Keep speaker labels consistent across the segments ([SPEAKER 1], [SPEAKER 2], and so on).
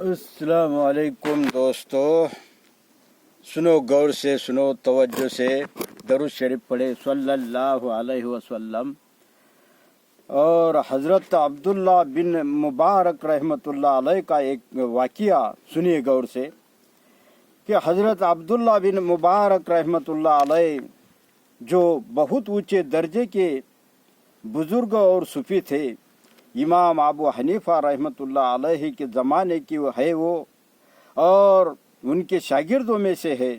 [SPEAKER 1] अस्सलाम वालेकुम दोस्तों, सुनो गौर से, सुनो तवज्जो से, दरूद शरीफ पढ़े सल्लल्लाहु अलैहि वसल्लम। और हज़रत अब्दुल्ला बिन मुबारक रहमतुल्लाह अलैह का एक वाक़िया सुनिए गौर से कि हज़रत अब्दुल्ला बिन मुबारक रहमतुल्लाह अलैह जो बहुत ऊंचे दर्जे के बुज़ुर्ग और सूफ़ी थे, इमाम अबू हनीफा रहमतुल्लाह अलैह के ज़माने की वो है वो, और उनके शागिर्दों में से है।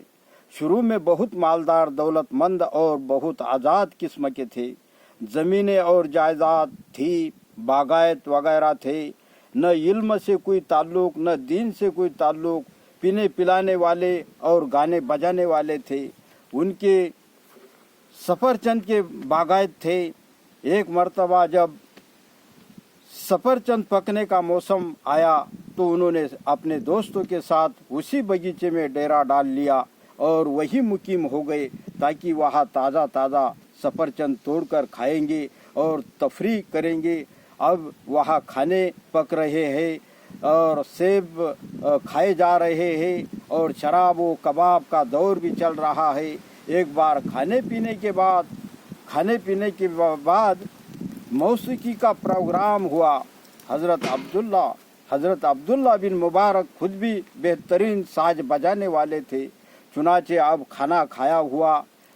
[SPEAKER 1] शुरू में बहुत मालदार, दौलतमंद और बहुत आज़ाद किस्म के थे। ज़मीनें और जायदाद थी, बागायत वगैरह थे। न इल्म से कोई ताल्लुक़, न दीन से कोई ताल्लुक़। पीने पिलाने वाले और गाने बजाने वाले थे। उनके सफरचंद के बागायत थे। एक मर्तबा जब सफरचंद पकने का मौसम आया तो उन्होंने अपने दोस्तों के साथ उसी बगीचे में डेरा डाल लिया और वही मुकीम हो गए, ताकि वहाँ ताज़ा ताज़ा सफरचंद तोड़कर खाएंगे और तफरीह करेंगे। अब वहाँ खाने पक रहे हैं और सेब खाए जा रहे हैं और शराब व कबाब का दौर भी चल रहा है। एक बार खाने पीने के बाद मौसीकी का प्रोग्राम हुआ। हज़रत अब्दुल्ला बिन मुबारक खुद भी बेहतरीन साज बजाने वाले थे। चुनाचे अब खाना खाया हुआ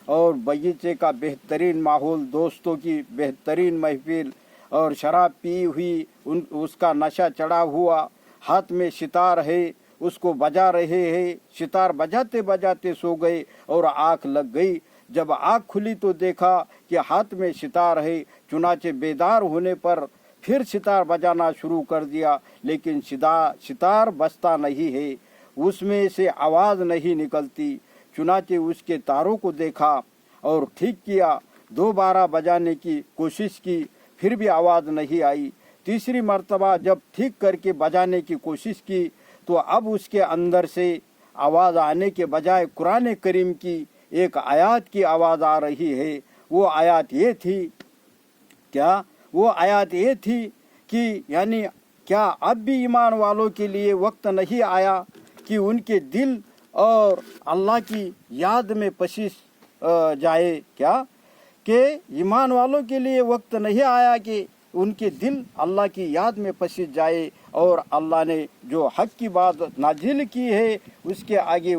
[SPEAKER 1] और बगीचे का बेहतरीन माहौल, दोस्तों की बेहतरीन महफिल और शराब पी हुई, उसका नशा चढ़ा हुआ। हाथ में सितार है, उसको बजा रहे हैं। सितार बजाते बजाते सो गए और आँख लग गई। जब आँख खुली तो देखा कि हाथ में सितार है। चुनाचे बेदार होने पर फिर सितार बजाना शुरू कर दिया, लेकिन सितार बजता नहीं है, उसमें से आवाज़ नहीं निकलती। चुनाचे उसके तारों को देखा और ठीक किया। दोबारा बजाने की कोशिश की, फिर भी आवाज़ नहीं आई। तीसरी मर्तबा जब ठीक करके बजाने की कोशिश की तो अब उसके अंदर से आवाज़ आने के बजाय कुरान करीम की एक आयत की आवाज़ आ रही है। वो आयत ये थी कि यानी क्या अब भी ईमान वालों के लिए वक्त नहीं आया कि उनके दिल और अल्लाह की याद में पसीज जाए? क्या कि ईमान वालों के लिए वक्त नहीं आया कि उनके दिल अल्लाह की याद में पसीज जाए और अल्लाह ने जो हक की बात नाजिल की है उसके आगे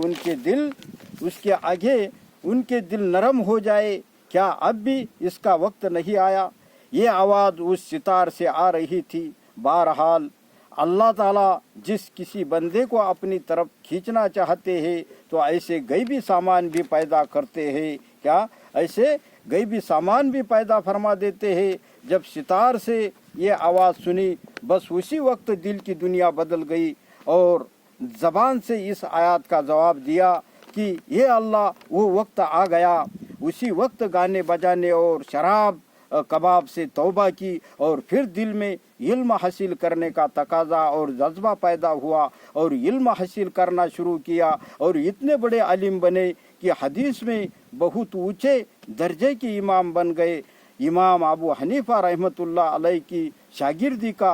[SPEAKER 1] उनके दिल नरम हो जाए? क्या अब भी इसका वक्त नहीं आया? ये आवाज़ उस सितार से आ रही थी। बहरहाल अल्लाह ताला जिस किसी बंदे को अपनी तरफ खींचना चाहते हैं तो ऐसे गैबी सामान भी पैदा करते हैं। क्या ऐसे गैबी सामान भी पैदा फरमा देते हैं? जब सितार से ये आवाज़ सुनी, बस उसी वक्त दिल की दुनिया बदल गई और ज़बान से इस आयत का जवाब दिया कि ये अल्लाह, वो वक्त आ गया। उसी वक्त गाने बजाने और शराब कबाब से तौबा की और फिर दिल में इल्म हासिल करने का तकाजा और जज्बा पैदा हुआ और इल्म हासिल करना शुरू किया और इतने बड़े आलिम बने कि हदीस में बहुत ऊंचे दर्जे के इमाम बन गए। इमाम अबू हनीफा रहमतुल्लाह अलैह की शागिर्दी का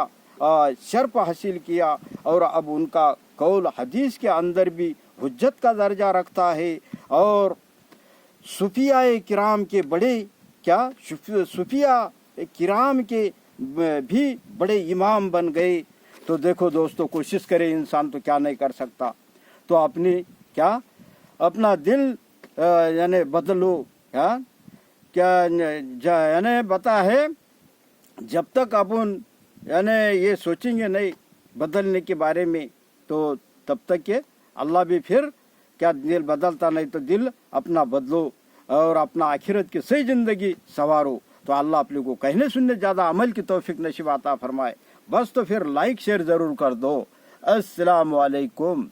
[SPEAKER 1] शर्फ हासिल किया और अब उनका कौल हदीस के अंदर भी हुज्जत का दर्जा रखता है और सूफिया किराम के सूफिया किराम के भी बड़े इमाम बन गए। तो देखो दोस्तों, कोशिश करे इंसान तो क्या नहीं कर सकता। तो अपना दिल यानी बदलो। यानी बता है, जब तक अपन यानी ये सोचेंगे नहीं बदलने के बारे में तो तब तक के अल्लाह भी फिर क्या दिल बदलता नहीं। तो दिल अपना बदलो और अपना आखिरत की सही ज़िंदगी संवारो। तो अल्लाह आप लोगों को कहने सुनने ज़्यादा अमल की तौफीक नसीब अता फरमाए। बस तो फिर लाइक शेयर ज़रूर कर दो। अस्सलाम वालेकुम।